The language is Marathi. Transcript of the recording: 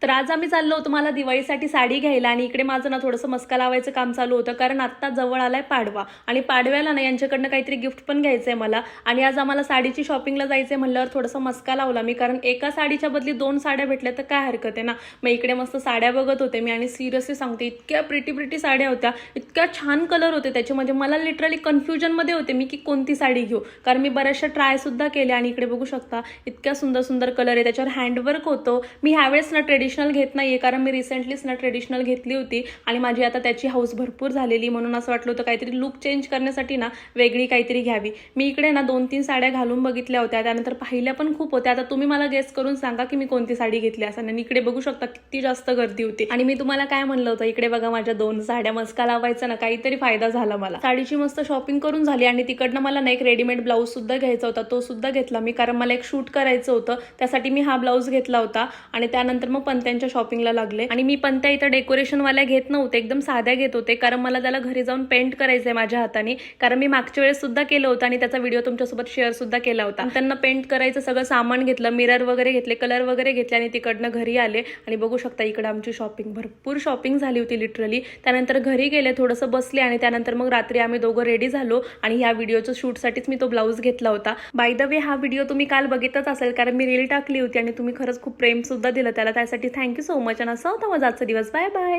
तर आज आम्ही चाललो होतो मला दिवाळीसाठी साडी घ्यायला आणि इकडे माझं ना थोडंसं मस्का लावायचं काम चालू होतं कारण आत्ता जवळ आलाय पाडवा आणि पाडव्याला ना यांच्याकडनं काहीतरी गिफ्ट पण घ्यायचंय मला आणि आज आम्हाला साडीची शॉपिंगला जायचंय म्हणल्यावर थोडंसं मस्का लावला मी कारण एका साडीच्या बदली 2 साड्या भेटल्या तर काय हरकत आहे ना। मग इकडे मस्त साड्या बघत होते मी आणि सिरियसली सांगते इतक्या प्रिटी साड्या होत्या, इतक्या छान कलर होते त्याचे, म्हणजे मला लिटरली कन्फ्युजनमध्ये होते मी की कोणती साडी घेऊ कारण मी बऱ्याचशा ट्राय सुद्धा केल्या आणि इकडे बघू शकता इतक्या सुंदर कलर आहे, त्याच्यावर हँडवर्क होतं। मी ह्यावेळेस ना ट्रेडिशनल घेत नाहीये कारण मी रिसेंटलीच ना ट्रेडिशनल घेतली होती आणि माझी आता त्याची हाऊस भरपूर झालेली, म्हणून असं वाटलं होतं काहीतरी लुक चेंज करण्यासाठी ना वेगळी काहीतरी घ्यावी। मी इकडे ना 2-3 साड्या घालून बघितल्या होत्या, त्यानंतर पाहिल्या पण खूप होत्या। आता तुम्ही मला गेस करून सांगा की मी कोणती साडी घेतली असं। आणि इकडे बघू शकता किती जास्त गर्दी होती आणि मी तुम्हाला काय म्हणलं होतं, इकडे बघा माझ्या 2 साड्या, मस्का लावायचा ना काहीतरी फायदा झाला मला। साडीची मस्त शॉपिंग करून झाली आणि तिकडनं मला ना एक रेडीमेड ब्लाऊज सुद्धा घ्यायचा होता, तो सुद्धा घेतला मी कारण मला एक शूट करायचं होतं, त्यासाठी मी हा ब्लाऊज घेतला होता। आणि त्यानंतर मग पंत्यांच्या शॉपिंगला लागले आणि मी पंत्या इथं डेकोरेशन वाल्या घेत नव्हते, एकदम साध्या घेत होते कारण मला त्याला घरी जाऊन पेंट करायचंय माझ्या हाताने, कारण मी मागच्या वेळेस सुद्धा केलं होतं आणि त्याचा व्हिडिओ तुमच्यासोबत शेअर सुद्धा केला होता। त्यांना पेंट करायचं सगळं सामान घेतलं, मिरर वगैरे घेतले, कलर वगैरे घेतले आणि तिकडनं घरी आले आणि बघू शकता इकडे आमची शॉपिंग भरपूर शॉपिंग झाली होती लिटरली। त्यानंतर घरी गेले, थोडंसं बसले आणि त्यानंतर मग रात्री आम्ही दोघं रेडी झालो आणि ह्या व्हिडिओच्या शूटसाठीच मी तो ब्लाऊज घेतला होता। बाय द वे हा व्हिडिओ तुम्ही काल बघितच असेल कारण मी रील टाकली होती आणि तुम्ही खरंच खूप प्रेम सुद्धा दिलं त्याला, त्यासाठी थँक्यू सो मच। आणि असा होता माझा आजचा दिवस, बाय बाय।